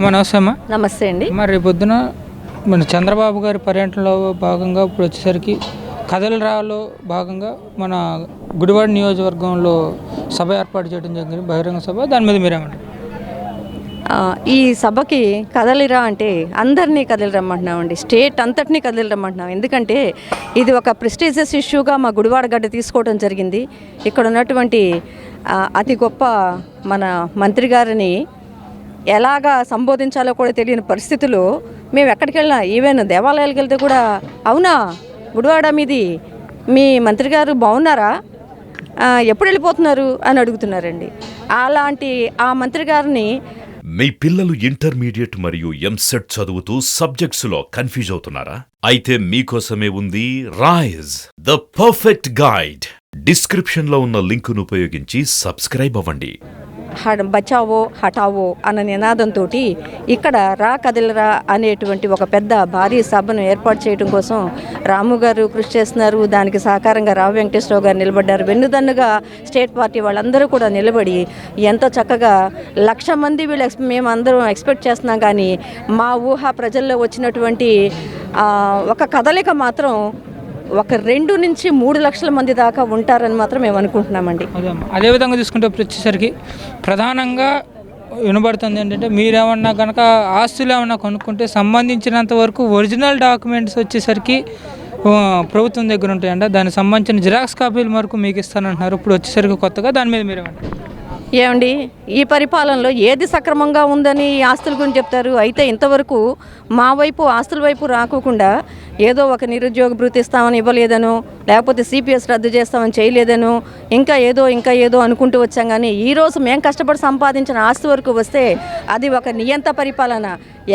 నమస్తే అమ్మా. నమస్తే అండి. మరి పొద్దున మన చంద్రబాబు గారి పర్యటనలో భాగంగా ఇప్పుడు వచ్చేసరికి కదలిరాలో భాగంగా మన గుడివాడ నియోజకవర్గంలో సభ ఏర్పాటు చేయడం జరిగింది, బహిరంగ సభ. దాని మీద మీరేమంటారు? ఈ సభకి కదలిరా అంటే అందరినీ కదిలిరమ్మంటున్నామండి, స్టేట్ అంతటినీ కదిలిరమ్మంటున్నాం. ఎందుకంటే ఇది ఒక ప్రెస్టీజియస్ ఇష్యూగా మా గుడివాడ గడ్డ తీసుకోవడం జరిగింది. ఇక్కడ ఉన్నటువంటి అతి గొప్ప మన మంత్రి గారిని ఎలాగా సంబోధించాలో కూడా తెలియని పరిస్థితులు మేము ఎక్కడికి వెళ్ళినా, ఈవెన్ దేవాలయాలకు వెళ్తే కూడా అవునా గుడివాడ మీది, మీ మంత్రి గారు బాగున్నారా, ఎప్పుడు వెళ్ళిపోతున్నారు అని అడుగుతున్నారండి. అలాంటి ఆ మంత్రి గారిని మీ పిల్లలు ఇంటర్మీడియట్ మరియు ఎంసెట్ చదువుతూ సబ్జెక్ట్స్లో కన్ఫ్యూజ్ అవుతున్నారా? అయితే మీకోసమే ఉంది రైజ్, ద పర్ఫెక్ట్ గైడ్. డిస్క్రిప్షన్లో ఉన్న లింకును ఉపయోగించి సబ్స్క్రైబ్ అవ్వండి. బచావో హటావో అన్న నినాదంతో ఇక్కడ రా కదిలరా అనేటువంటి ఒక పెద్ద భారీ సభను ఏర్పాటు చేయడం కోసం రాము గారు కృషి చేస్తున్నారు. దానికి సహకారంగా రావు వెంకటేశ్వరరావు గారు నిలబడ్డారు. వెన్నుదన్నుగా స్టేట్ పార్టీ వాళ్ళందరూ కూడా నిలబడి ఎంతో చక్కగా 1,00,000 మంది మేము అందరం ఎక్స్పెక్ట్ చేస్తున్నాం. కానీ మా ఊహ ప్రజల్లో వచ్చినటువంటి ఒక కదలిక మాత్రం ఒక 2 నుంచి 3 లక్షల మంది దాకా ఉంటారని మాత్రం మేము అనుకుంటున్నామండి. అదేవిధంగా తీసుకుంటే వచ్చేసరికి ప్రధానంగా వినబడుతుంది ఏంటంటే, మీరేమన్నా కనుక ఆస్తులు ఏమన్నా కొనుక్కుంటే సంబంధించినంత వరకు ఒరిజినల్ డాక్యుమెంట్స్ వచ్చేసరికి ప్రభుత్వం దగ్గర ఉంటాయంట. దానికి సంబంధించిన జిరాక్స్ కాపీలు వరకు మీకు ఇస్తానంటున్నారు. ఇప్పుడు వచ్చేసరికి కొత్తగా దాని మీద మీరేమంటారు? ఏమండి, ఈ పరిపాలనలో ఏది సక్రమంగా ఉందని ఆస్తుల గురించి చెప్తారు. అయితే ఇంతవరకు మా వైపు ఆస్తుల వైపు రాకోకుండా ఏదో ఒక నిరుద్యోగ భృతి ఇస్తామని ఇవ్వలేదనో, లేకపోతే సిపిఎస్ రద్దు చేస్తామని చేయలేదనో, ఇంకా ఏదో అనుకుంటూ వచ్చాం. కానీ ఈరోజు మేము కష్టపడి సంపాదించిన ఆస్తి వరకు వస్తే అది ఒక నియంత పరిపాలన.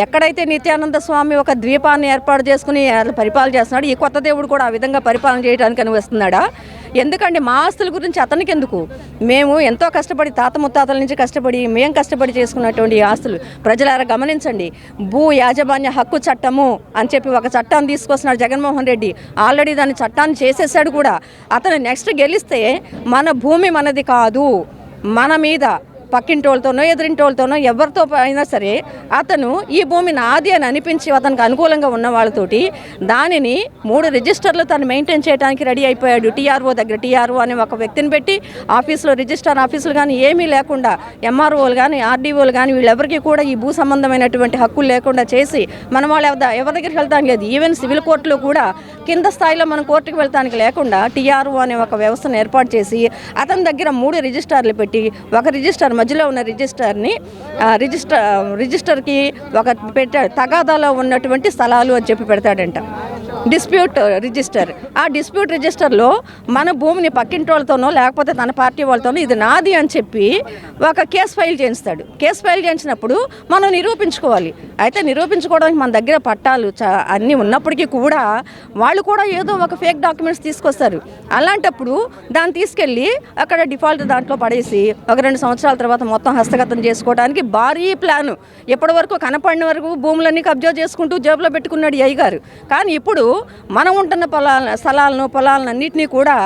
ఎక్కడైతే నిత్యానంద స్వామి ఒక ద్వీపాన్ని ఏర్పాటు చేసుకుని పరిపాలన చేస్తున్నాడు, ఈ కొత్త దేవుడు కూడా ఆ విధంగా పరిపాలన చేయడానికి అని వస్తున్నాడా? ఎందుకంటే మా ఆస్తుల గురించి అతనికి ఎందుకు? మేము ఎంతో కష్టపడి తాత ముత్తాతల నుంచి మేము కష్టపడి చేసుకున్నటువంటి ఆస్తులు ప్రజలారా గమనించండి. భూ యాజమాన్య హక్కు చట్టము అని చెప్పి ఒక చట్టాన్ని తీసుకొస్తున్నాడు జగన్మోహన్ రెడ్డి. ఆల్రెడీ దాని చట్టాన్ని చేసేసాడు కూడా. అతను నెక్స్ట్ గెలిస్తే మన భూమి మనది కాదు, మన మీద పక్కింటోళ్ళతోనో ఎదురింటోళ్ళతోనో ఎవరితో అయినా సరే అతను ఈ భూమి నాది అని అనిపించి అతనికి అనుకూలంగా ఉన్న వాళ్ళతోటి దానిని 3 రిజిస్టర్లు తను మెయింటైన్ చేయడానికి రెడీ అయిపోయాడు. టీఆర్ఓ దగ్గర టీఆర్ఓ అనే ఒక వ్యక్తిని పెట్టి ఆఫీసులో రిజిస్టర్ ఆఫీసులు కానీ ఏమీ లేకుండా ఎంఆర్ఓలు కానీ ఆర్డీఓలు కానీ వీళ్ళెవరికి కూడా ఈ భూ సంబంధమైనటువంటి హక్కులు లేకుండా చేసి మన వాళ్ళు ఎవరి దగ్గరికి వెళ్తానికి లేదు. ఈవెన్ సివిల్ కోర్టులో కూడా కింద స్థాయిలో మనం కోర్టుకు వెళ్తానికి లేకుండా టీఆర్ఓ అనే ఒక వ్యవస్థను ఏర్పాటు చేసి అతని దగ్గర 3 రిజిస్టర్లు పెట్టి ఒక రిజిస్టర్ మధ్యలో ఉన్న రిజిస్టర్కి ఒక పెట్టాడు, తగాదాలో ఉన్నటువంటి స్థలాలు అని చెప్పి పెడతాడంట డిస్ప్యూట్ రిజిస్టర్. ఆ డిస్ప్యూట్ రిజిస్టర్లో మన భూమిని పక్కింటోళ్ళతోనో లేకపోతే తన పార్టీ వాళ్ళతోనో ఇది నాది అని చెప్పి ఒక కేసు ఫైల్ చేయిస్తాడు. కేసు ఫైల్ చేయించినప్పుడు మనం నిరూపించుకోవాలి. అయితే నిరూపించుకోవడానికి మన దగ్గర పట్టాలు అన్నీ ఉన్నప్పటికీ కూడా వాళ్ళు కూడా ఏదో ఒక ఫేక్ డాక్యుమెంట్స్ తీసుకొస్తారు. అలాంటప్పుడు దాన్ని తీసుకెళ్ళి అక్కడ డిఫాల్ట్ దాంట్లో పడేసి ఒక 2 సంవత్సరాల తర్వాత మొత్తం హస్తగతం చేసుకోవడానికి భారీ ప్లాను. ఎప్పటి వరకు కనపడిన వరకు భూములన్నీ కబ్జా చేసుకుంటూ జేబులో పెట్టుకున్నాడు అయ్య గారు. కానీ ఇప్పుడు మనం ఉంటున్న పొలాలను అన్నింటినీ కూడా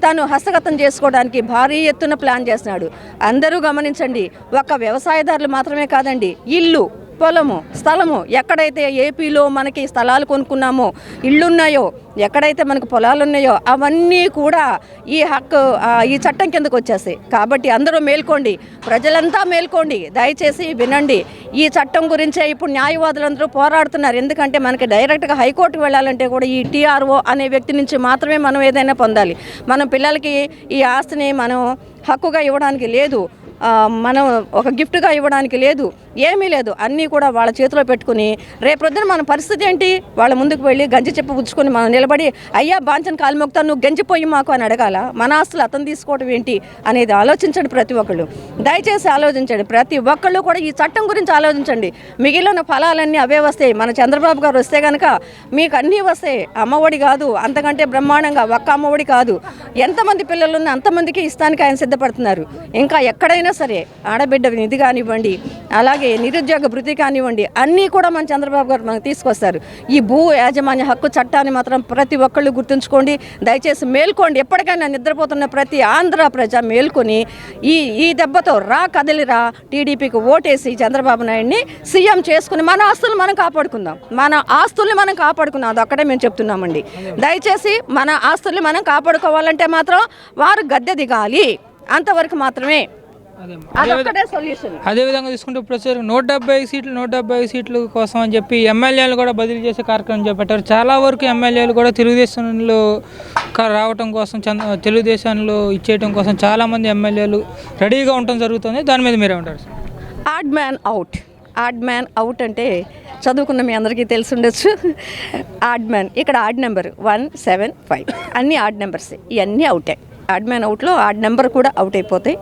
తను హస్తగతం చేసుకోవడానికి భారీ ఎత్తున ప్లాన్ చేస్తున్నాడు. అందరూ గమనించండి, ఒక వ్యవసాయదారులు మాత్రమే కాదండి, ఇల్లు పొలము స్థలము ఎక్కడైతే ఏపీలో మనకి స్థలాలు కొనుక్కున్నామో ఇళ్ళున్నాయో ఎక్కడైతే మనకు పొలాలు ఉన్నాయో అవన్నీ కూడా ఈ చట్టం కిందకు వచ్చేస్తాయి. కాబట్టి అందరూ మేల్కోండి, ప్రజలంతా మేల్కోండి, దయచేసి వినండి. ఈ చట్టం గురించే ఇప్పుడు న్యాయవాదులందరూ పోరాడుతున్నారు. ఎందుకంటే మనకి డైరెక్ట్గా హైకోర్టుకు వెళ్ళాలంటే కూడా ఈ టీఆర్ఓ అనే వ్యక్తి నుంచి మాత్రమే మనం ఏదైనా పొందాలి. మనం పిల్లలకి ఈ ఆస్తిని మనం హక్కుగా ఇవ్వడానికి లేదు, మనం ఒక గిఫ్ట్గా ఇవ్వడానికి లేదు, ఏమీ లేదు. అన్నీ కూడా వాళ్ళ చేతిలో పెట్టుకుని రేపొద్దున మన పరిస్థితి ఏంటి? వాళ్ళ ముందుకు వెళ్ళి గంజి చెప్పు పుచ్చుకొని మనం నిలబడి అయ్యా బాంచన్ కాలు మొక్తాను నువ్వు గంజిపోయి మాకు అని అడగాల? మన ఆస్తులు అతను తీసుకోవడం ఏంటి అనేది ఆలోచించండి. ప్రతి ఒక్కళ్ళు దయచేసి ఆలోచించండి. ప్రతి ఒక్కళ్ళు కూడా ఈ చట్టం గురించి ఆలోచించండి. మిగిలిన ఫలాలన్నీ అవే వస్తాయి. మన చంద్రబాబు గారు వస్తే కనుక మీకు అన్నీ వస్తాయి. అమ్మఒడి కాదు, అంతకంటే బ్రహ్మాండంగా ఒక్క అమ్మఒడి కాదు, ఎంతమంది పిల్లలు ఉన్నా అంతమందికి ఇస్తానికి ఆయన సిద్ధపడుతున్నారు. ఇంకా ఎక్కడైనా ఏదైనా సరే ఆడబిడ్డ నిధి కానివ్వండి, అలాగే నిరుద్యోగ భృతి కానివ్వండి, అన్నీ కూడా మన చంద్రబాబు గారు మనకు తీసుకొస్తారు. ఈ భూ యాజమాన్య హక్కు చట్టాన్ని మాత్రం ప్రతి ఒక్కళ్ళు గుర్తుంచుకోండి, దయచేసి మేల్కోండి. ఎప్పటికైనా నిద్రపోతున్న ప్రతి ఆంధ్ర ప్రజ మేల్కొని ఈ దెబ్బతో కదిలిరా టీడీపీకి ఓటేసి చంద్రబాబు నాయుడిని సీఎం చేసుకుని మన ఆస్తులు మనం కాపాడుకుందాం, మన ఆస్తుల్ని మనం కాపాడుకుందాం. అదొక్కటే మేము చెప్తున్నామండి. దయచేసి మన ఆస్తుల్ని మనం కాపాడుకోవాలంటే మాత్రం వారు గద్దె దిగాలి, అంతవరకు మాత్రమే. అదేవిధంగా తీసుకుంటే ఇప్పుడు వచ్చారు 170 సీట్లు కోసం అని చెప్పి ఎమ్మెల్యేలు కూడా బదిలీ చేసే కార్యక్రమం చేపట్టారు. చాలా వరకు ఎమ్మెల్యేలు కూడా తెలుగుదేశంలో రావటం కోసం, తెలుగుదేశంలో ఇచ్చేయటం కోసం చాలామంది ఎమ్మెల్యేలు రెడీగా ఉండటం జరుగుతుంది. దాని మీద మీరేమంటారు? ఆడ్ మ్యాన్ అవుట్ అంటే చదువుకున్న మీ అందరికీ తెలిసి ఉండొచ్చు. ఆడ్ మ్యాన్, ఇక్కడ ఆడ్ నెంబర్ 175 అన్నీ ఆడ్ నెంబర్స్, ఇవన్నీ అవుటే. ఆడ్ మ్యాన్ అవుట్లో ఆడ్ నెంబర్ కూడా అవుట్ అయిపోతాయి.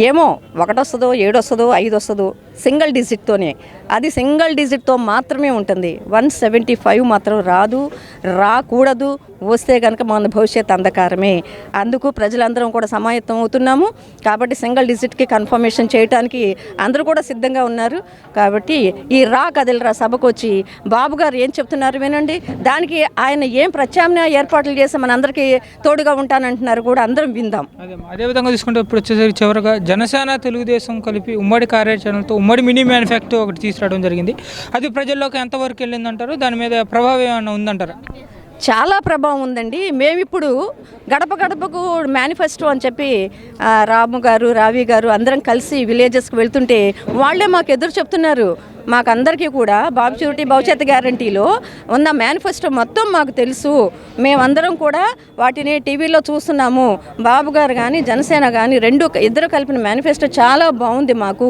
ఏమో 1 వస్తుందో 7 వస్తుందో 5 వస్తుందో సింగిల్ డిజిట్తోనే, అది సింగిల్ డిజిట్తో మాత్రమే ఉంటుంది. 175 మాత్రం రాకూడదు. వస్తే కనుక మన భవిష్యత్ అంధకారమే. అందుకు ప్రజలందరం కూడా సమాయత్తం అవుతున్నాము. కాబట్టి సింగిల్ డిజిట్కి కన్ఫర్మేషన్ చేయడానికి అందరూ కూడా సిద్ధంగా ఉన్నారు. కాబట్టి ఈ కదిలిరా సభకు వచ్చి బాబు గారు ఏం చెప్తున్నారు వినండి. దానికి ఆయన ఏం ప్రత్యామ్నాయ ఏర్పాట్లు చేసి మనందరికీ తోడుగా ఉంటానంటున్నారు కూడా అందరం విందాం. అదేవిధంగా తీసుకుంటే ఇప్పుడు వచ్చేసరికి చివరిగా జనసేన తెలుగుదేశం కలిపి ఉమ్మడి కార్యాచరణతో ఉమ్మడి మినీ మ్యానుఫ్యాక్చర్ ఒకటి తీసుకురావడం జరిగింది. అది ప్రజల్లోకి ఎంతవరకు వెళ్ళిందంటారు? దాని మీద ప్రభావం ఏమైనా ఉందంటారా? చాలా ప్రభావం ఉందండి. మేమిప్పుడు గడప గడపకు మేనిఫెస్టో అని చెప్పి రావి గారు అందరం కలిసి విలేజెస్కి వెళ్తుంటే వాళ్ళే మాకు ఎదురు చెప్తున్నారు. మాకందరికీ కూడా బాబు షూరిటీ భవిష్యత్ గ్యారంటీలో ఉన్న మేనిఫెస్టో మొత్తం మాకు తెలుసు. మేమందరం కూడా వాటిని టీవీలో చూస్తున్నాము. బాబు గారు కానీ జనసేన కానీ ఇద్దరు కలిపిన మేనిఫెస్టో చాలా బాగుంది మాకు.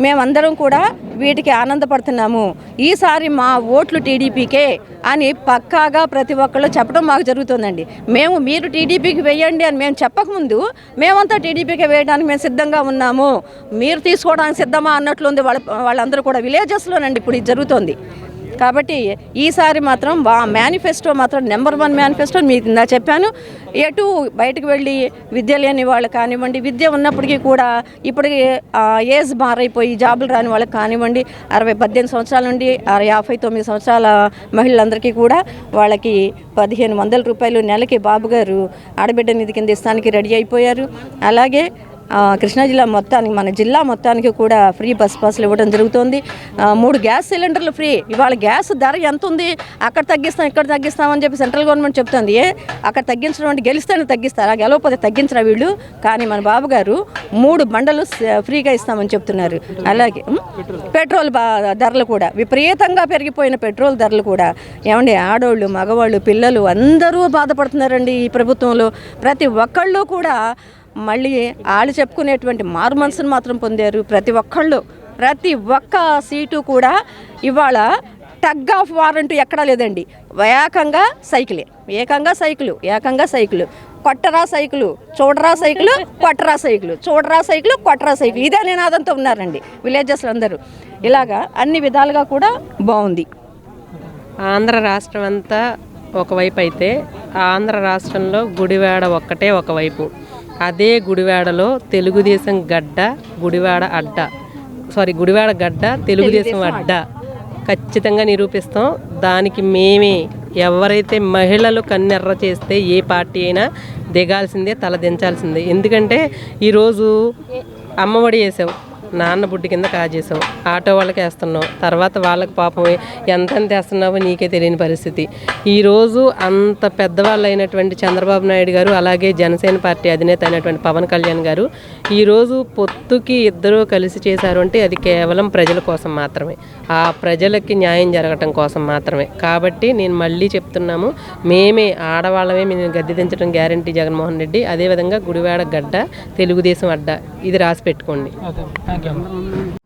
మేమందరం కూడా వీటికి ఆనందపడుతున్నాము. ఈసారి మా ఓట్లు టీడీపీకే అని పక్కాగా ప్రతి ఒక్కళ్ళు చెప్పడం మాకు జరుగుతుందండి. మీరు టీడీపీకి వేయండి అని మేము చెప్పకముందు మేమంతా టీడీపీకి వేయడానికి మేము సిద్ధంగా ఉన్నాము, మీరు తీసుకోవడానికి సిద్ధమా అన్నట్లుంది వాళ్ళందరూ కూడా విలేజెస్లోనండి ఇప్పుడు ఇది జరుగుతుంది. కాబట్టి ఈసారి మాత్రం మేనిఫెస్టో మాత్రం నెంబర్ 1 మేనిఫెస్టో మీకు ఇందా చెప్పాను. ఎటు బయటకు వెళ్ళి విద్య లేని వాళ్ళు కానివ్వండి, విద్య ఉన్నప్పటికీ కూడా ఇప్పటికి ఏజ్ మారైపోయి జాబులు రాని వాళ్ళకి కానివ్వండి, 18 సంవత్సరాల నుండి 59 సంవత్సరాల మహిళలందరికీ కూడా వాళ్ళకి 1500 రూపాయలు నెలకి బాబు గారు ఆడబిడ్డ నిధి కింద ఇస్తానికి రెడీ అయిపోయారు. అలాగే కృష్ణా జిల్లా మొత్తానికి, మన జిల్లా మొత్తానికి కూడా ఫ్రీ బస్ పాస్లు ఇవ్వడం జరుగుతుంది. 3 గ్యాస్ సిలిండర్లు ఫ్రీ. ఇవాళ గ్యాస్ ధర ఎంత ఉంది, అక్కడ తగ్గిస్తాం ఇక్కడ తగ్గిస్తామని చెప్పి సెంట్రల్ గవర్నమెంట్ చెప్తుంది. అక్కడ తగ్గించడం అంటే గెలిస్తేనే తగ్గిస్తారా, గెలవకపోతే తగ్గించరా వీళ్ళు? కానీ మన బాబు గారు 3 బండలు ఫ్రీగా ఇస్తామని చెప్తున్నారు. అలాగే పెట్రోల్ ధరలు కూడా విపరీతంగా పెరిగిపోయిన పెట్రోల్ ధరలు కూడా ఏమండి, ఆడవాళ్ళు మగవాళ్ళు పిల్లలు అందరూ బాధపడుతున్నారండి ఈ ప్రభుత్వంలో. ప్రతి ఒక్కళ్ళు కూడా మళ్ళీ వాళ్ళు చెప్పుకునేటువంటి మారు మనసును మాత్రం పొందారు. ప్రతి ఒక్క సీటు కూడా ఇవాళ టగ్ ఆఫ్ వార్ అంటూ ఎక్కడా లేదండి. ఏకంగా సైకిలు కొట్టరా సైకిలు, చూడరా సైకిలు, కొట్టరా సైకిలు, చూడరా సైకిలు, కొట్టరా సైకిలు, ఇదే నినాదంతో ఉన్నారండి విలేజెస్లో అందరూ. ఇలాగా అన్ని విధాలుగా కూడా బాగుంది. ఆంధ్ర రాష్ట్రం అంతా ఒకవైపు అయితే ఆంధ్ర రాష్ట్రంలో గుడివాడ ఒక్కటే ఒకవైపు. అదే గుడివాడలో తెలుగుదేశం గడ్డ, గుడివాడ గడ్డ తెలుగుదేశం అడ్డ ఖచ్చితంగా నిరూపిస్తాం. దానికి మేమే ఎవరైతే మహిళలు కన్నెర్ర చేస్తే ఏ పార్టీ అయినా దిగాల్సిందే, తలదించాల్సిందే. ఎందుకంటే ఈరోజు అమ్మఒడి వేసావు, నాన్న బుడ్డి కింద కాజేసావు, ఆటో వాళ్ళకి వేస్తున్నావు, తర్వాత వాళ్ళకి పాపం ఎంతెంత వేస్తున్నావో నీకే తెలియని పరిస్థితి. ఈరోజు అంత పెద్దవాళ్ళు అయినటువంటి చంద్రబాబు నాయుడు గారు, అలాగే జనసేన పార్టీ అధినేత అయినటువంటి పవన్ కళ్యాణ్ గారు ఈరోజు పొత్తుకి ఇద్దరూ కలిసి చేశారు అంటే అది కేవలం ప్రజల కోసం మాత్రమే, ఆ ప్రజలకి న్యాయం జరగటం కోసం మాత్రమే. కాబట్టి నేను మళ్ళీ చెప్తున్నాము, మేమే ఆడవాళ్ళమే మేము గద్దె దించడం గ్యారంటీ జగన్మోహన్ రెడ్డి. అదేవిధంగా గుడివాడ గడ్డ తెలుగుదేశం అడ్డ, ఇది రాసి పెట్టుకోండి. Thank you.